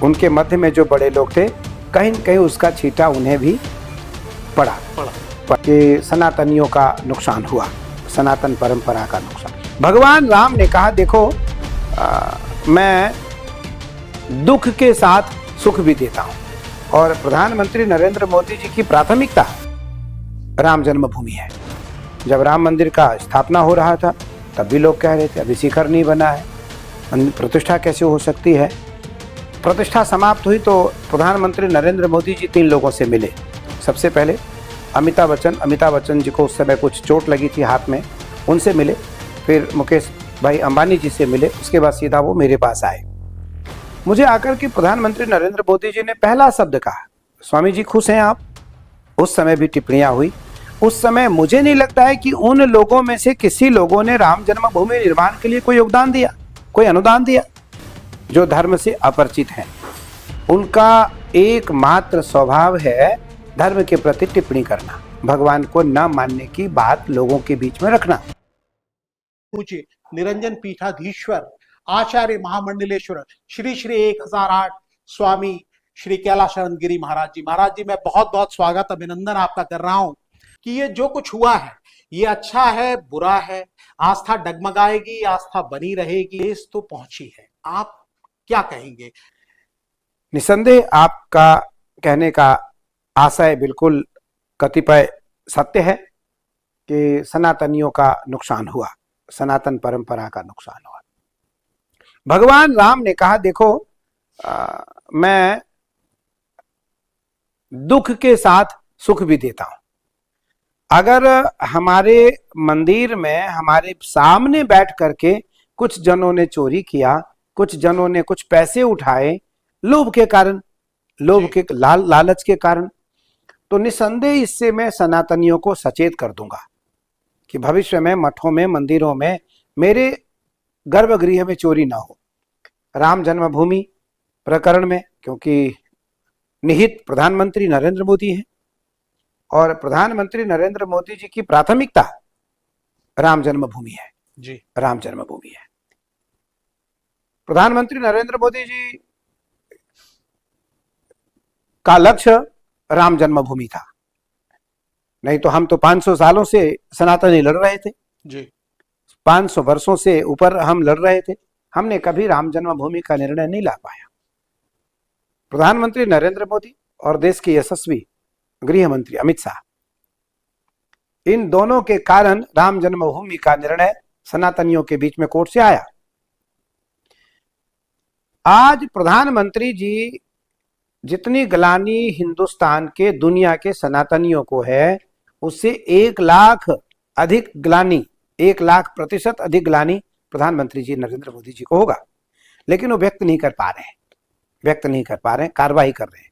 उनके मध्य में जो बड़े लोग थे, कहीं न कहीं उसका छींटा उन्हें भी पड़ा कि सनातनियों का नुकसान हुआ, सनातन परंपरा का नुकसान। भगवान राम ने कहा, देखो मैं दुख के साथ सुख भी देता हूं, और प्रधानमंत्री नरेंद्र मोदी जी की प्राथमिकता राम जन्मभूमि है। जब राम मंदिर का स्थापना हो रहा था तब भी लोग कह रहे थे अभी शिखर नहीं बना है, प्रतिष्ठा कैसे हो सकती है। प्रतिष्ठा समाप्त हुई तो प्रधानमंत्री नरेंद्र मोदी जी 3 लोगों से मिले। सबसे पहले अमिताभ बच्चन जी को उस समय कुछ चोट लगी थी हाथ में, उनसे मिले। फिर मुकेश भाई अंबानी जी से मिले। उसके बाद सीधा वो मेरे पास आए। मुझे आकर के प्रधानमंत्री नरेंद्र मोदी जी ने पहला शब्द कहा, स्वामी जी खुश हैं आप। उस समय भी टिप्पणियां हुई। उस समय मुझे नहीं लगता है कि उन लोगों में से किसी लोगों ने राम जन्मभूमि निर्माण के लिए कोई योगदान दिया, कोई अनुदान दिया। जो धर्म से अपरिचित हैं, उनका एकमात्र स्वभाव है धर्म के प्रति टिप्पणी करना, भगवान को न मानने की बात लोगों के बीच में रखना। पूज्य निरंजन पीठाधीश्वर आचार्य महामंडलेश्वर श्री श्री 1008 स्वामी श्री कैलाशानंद गिरी महाराज जी, मैं बहुत बहुत स्वागत अभिनंदन आपका कर रहा हूं कि ये जो कुछ हुआ है ये अच्छा है बुरा है, आस्था डगमगाएगी, आस्था बनी रहेगी, देश तो पहुंची है। आप क्या कहेंगे? निसंदेह आपका कहने का आशय बिल्कुल कतिपय सत्य है कि सनातनियों का नुकसान हुआ, सनातन परंपरा का नुकसान हुआ। भगवान राम ने कहा, देखो मैं दुख के साथ सुख भी देता हूं। अगर हमारे मंदिर में हमारे सामने बैठ करके कुछ जनों ने चोरी किया, कुछ जनों ने कुछ पैसे उठाए लोभ के कारण, लोभ के लालच के कारण, तो निसंदेह इससे मैं सनातनियों को सचेत कर दूंगा कि भविष्य में मठों में, मंदिरों में, मेरे गर्भगृह में चोरी ना हो। राम जन्मभूमि प्रकरण में क्योंकि निहित प्रधानमंत्री नरेंद्र मोदी हैं, और प्रधानमंत्री नरेंद्र मोदी जी की प्राथमिकता राम जन्मभूमि है जी, राम जन्मभूमि है। प्रधानमंत्री नरेंद्र मोदी जी का लक्ष्य राम जन्मभूमि था, नहीं तो हम तो 500 सालों से सनातनी लड़ रहे थे जी, 500 वर्षों से ऊपर हम लड़ रहे थे। हमने कभी राम जन्मभूमि का निर्णय नहीं ला पाया। प्रधानमंत्री नरेंद्र मोदी और देश के यशस्वी गृह मंत्री अमित शाह, इन दोनों के कारण राम जन्मभूमि का निर्णय सनातनियों के बीच में कोर्ट से आया। आज प्रधानमंत्री जी जितनी ग्लानि हिंदुस्तान के, दुनिया के सनातनियों को है, उससे 1 लाख अधिक ग्लानि, 1,00,000% अधिक ग्लानि प्रधानमंत्री जी नरेंद्र मोदी जी को होगा। लेकिन वो व्यक्त नहीं कर पा रहे हैं, कार्रवाई कर रहे हैं।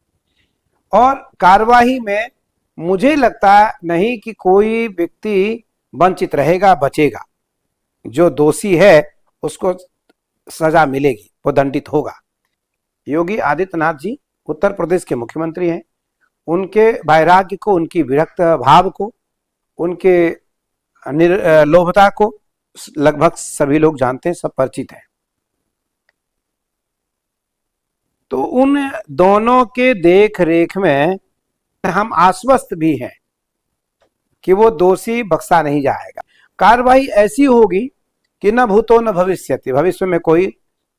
और कार्रवाई में मुझे लगता नहीं कि कोई व्यक्ति वंचित रहेगा, बचेगा। जो दोषी है उसको सजा मिलेगी, वो दंडित होगा। योगी आदित्यनाथ जी उत्तर प्रदेश के मुख्यमंत्री हैं। उनके वैराग्य को, उनकी विरक्त भाव को, उनके लोभता को लगभग सभी लोग जानते हैं, सब परिचित हैं। तो उन दोनों के देख रेख में हम आश्वस्त भी हैं कि वो दोषी बख्शा नहीं जाएगा। कार्रवाई ऐसी होगी कि न भूतो न भविष्यति, भविष्य में कोई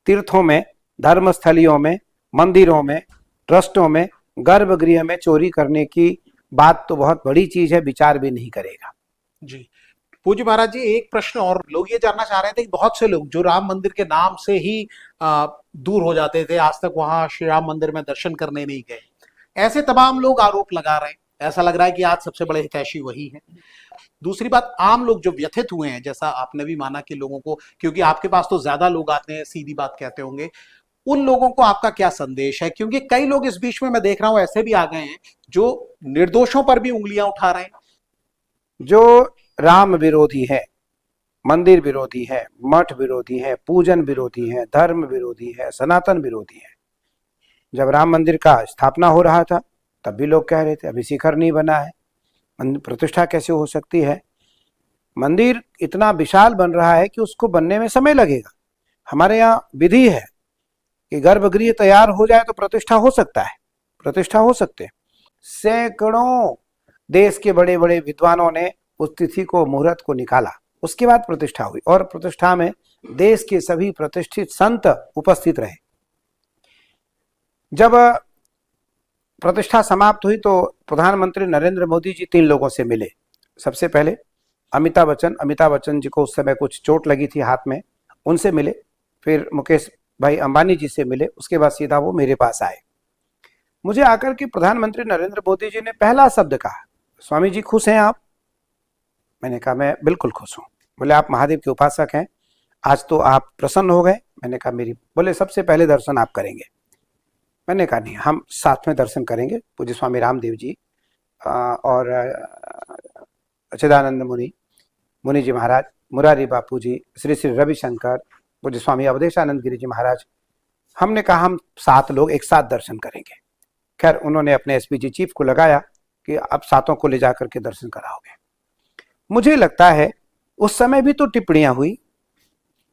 तीर्थों में, धर्मस्थलियों में, मंदिरों में, ट्रस्टों में, गर्भगृह में चोरी करने की बात तो बहुत बड़ी चीज है, विचार भी नहीं करेगा। जी पूज्य महाराज जी, एक प्रश्न और लोग ये जानना चाह रहे थे कि बहुत से लोग जो राम मंदिर के नाम से ही दूर हो जाते थे, आज तक वहां श्री राम मंदिर में दर्शन करने नहीं गए, ऐसे तमाम लोग आरोप लगा रहे हैं। ऐसा लग रहा है कि आज सबसे बड़े हितैषी वही हैं। दूसरी बात, आम लोग जो व्यथित हुए हैं, जैसा आपने भी माना कि लोगों को, क्योंकि आपके पास तो ज्यादा लोग आते हैं, सीधी बात कहते होंगे, उन लोगों को आपका क्या संदेश है? क्योंकि कई लोग इस बीच में मैं देख रहा हूं ऐसे भी आ गए हैं जो निर्दोषों पर भी उंगलियां उठा रहे हैं। जो राम विरोधी है, मंदिर विरोधी है, मठ विरोधी है, पूजन विरोधी है, धर्म विरोधी है, सनातन विरोधी है। जब राम मंदिर का स्थापना हो रहा था तब भी लोग कह रहे थे अभी शिखर नहीं बना है, प्रतिष्ठा कैसे हो सकती है। मंदिर इतना विशाल बन रहा है कि उसको बनने में समय लगेगा। हमारे यहाँ विधि है कि गर्भगृह तैयार हो जाए तो प्रतिष्ठा हो सकता है, प्रतिष्ठा हो सकते हैं। सैकड़ों देश के बड़े बड़े विद्वानों ने उस तिथि को, मुहूर्त को निकाला, उसके बाद प्रतिष्ठा हुई और प्रतिष्ठा में देश के सभी प्रतिष्ठित संत उपस्थित रहे। जब प्रतिष्ठा समाप्त हुई तो प्रधानमंत्री नरेंद्र मोदी जी 3 लोगों से मिले। सबसे पहले अमिताभ बच्चन जी को उस समय कुछ चोट लगी थी हाथ में, उनसे मिले। फिर मुकेश भाई अंबानी जी से मिले। उसके बाद सीधा वो मेरे पास आए। मुझे आकर के प्रधानमंत्री नरेंद्र मोदी जी ने पहला शब्द कहा, स्वामी जी खुश हैं आप? मैंने कहा मैं बिल्कुल खुश हूं। बोले आप महादेव के उपासक हैं, आज तो आप प्रसन्न हो गए? मैंने कहा मेरी। बोले सबसे पहले दर्शन आप करेंगे। मैंने कहा नहीं, हम साथ में दर्शन करेंगे। पूज्य स्वामी रामदेव जी और अच्युतानंद मुनि जी महाराज, मुरारी बापू जी, श्री श्री रविशंकर, पूज्य स्वामी अवधेशानंद गिरी जी महाराज, हमने कहा हम 7 लोग एक साथ दर्शन करेंगे। खैर उन्होंने अपने एसपीजी चीफ को लगाया कि अब 7 को ले जाकर के दर्शन कराओगे। मुझे लगता है उस समय भी तो टिप्पणियां हुई,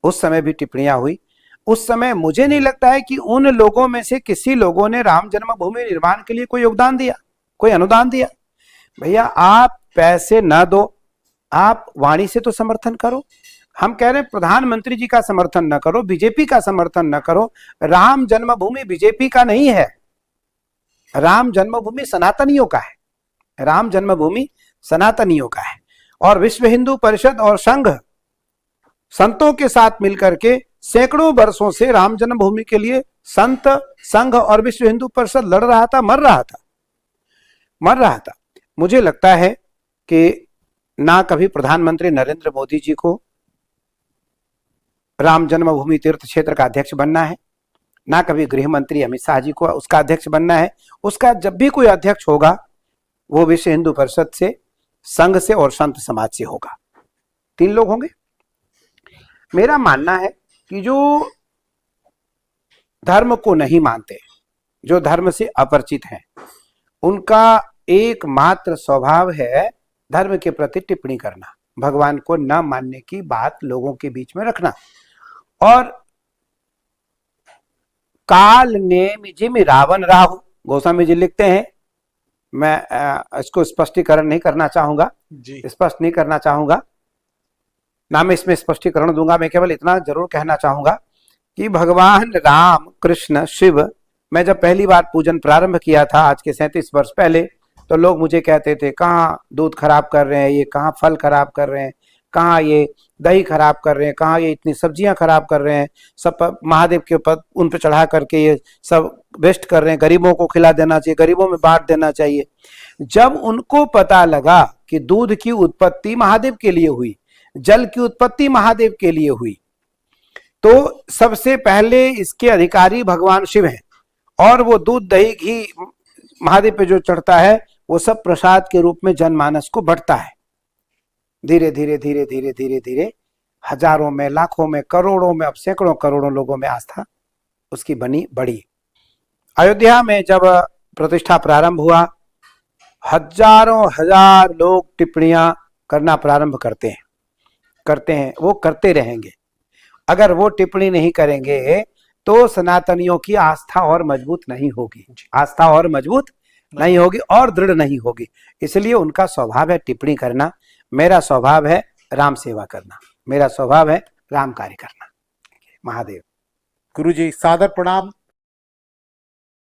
उस समय भी टिप्पणियां हुई। उस समय मुझे नहीं लगता है कि उन लोगों में से किसी लोगों ने राम जन्मभूमि निर्माण के लिए कोई योगदान दिया, कोई अनुदान दिया। भैया आप पैसे ना दो, आप वाणी से तो समर्थन करो। हम कह रहे हैं प्रधानमंत्री जी का समर्थन न करो, बीजेपी का समर्थन न करो। राम जन्मभूमि बीजेपी का नहीं है, राम जन्मभूमि सनातनियों का है, राम जन्मभूमि सनातनियों का है। और विश्व हिंदू परिषद और संघ संतों के साथ मिलकर के सैकड़ों वर्षों से राम जन्मभूमि के लिए संत, संघ और विश्व हिंदू परिषद लड़ रहा था, मर रहा था। मुझे लगता है कि ना कभी प्रधानमंत्री नरेंद्र मोदी जी को राम जन्मभूमि तीर्थ क्षेत्र का अध्यक्ष बनना है, ना कभी गृह मंत्री अमित शाह जी को उसका अध्यक्ष बनना है। उसका जब भी कोई अध्यक्ष होगा वो विश्व हिंदू परिषद से, संघ से और संत समाज से होगा। 3 लोग होंगे। मेरा मानना है कि जो धर्म को नहीं मानते, जो धर्म से अपरिचित हैं, उनका एकमात्र स्वभाव है धर्म के प्रति टिप्पणी करना, भगवान को न मानने की बात लोगों के बीच में रखना। और काल नेमि जिमि रावण राहु, गोस्वामी जी लिखते हैं, मैं इसको स्पष्टीकरण नहीं करना चाहूंगा, स्पष्ट नहीं करना चाहूंगा, ना मैं इसमें स्पष्टीकरण दूंगा। मैं केवल इतना जरूर कहना चाहूंगा कि भगवान राम, कृष्ण, शिव, मैं जब पहली बार पूजन प्रारंभ किया था आज के 37 वर्ष पहले, तो लोग मुझे कहते थे कहाँ दूध खराब कर रहे हैं ये, कहाँ फल खराब कर रहे हैं, कहाँ ये दही खराब कर रहे हैं, कहाँ ये इतनी सब्जियां खराब कर रहे हैं, सब महादेव के ऊपर उन पर चढ़ा करके ये सब वेस्ट कर रहे हैं, गरीबों को खिला देना चाहिए, गरीबों में बांट देना चाहिए। जब उनको पता लगा कि दूध की उत्पत्ति महादेव के लिए हुई, जल की उत्पत्ति महादेव के लिए हुई, तो सबसे पहले इसके अधिकारी भगवान शिव हैं। और वो दूध, दही, घी महादेव पे जो चढ़ता है वो सब प्रसाद के रूप में जनमानस को बढ़ता है। धीरे धीरे धीरे धीरे धीरे धीरे हजारों में, लाखों में, करोड़ों में, अब सैकड़ों करोड़ों लोगों में आस्था उसकी बढ़ी। अयोध्या में जब प्रतिष्ठा प्रारंभ हुआ, हजारों हजार लोग टिप्पणियां करना प्रारंभ करते हैं, वो करते रहेंगे। अगर वो टिप्पणी नहीं करेंगे तो सनातनियों की आस्था और मजबूत नहीं होगी, आस्था और मजबूत नहीं होगी और दृढ़ नहीं होगी। इसलिए उनका स्वभाव है टिप्पणी करना, मेरा स्वभाव है राम सेवा करना, मेरा स्वभाव है राम कार्य करना। महादेव। गुरुजी सादर प्रणाम।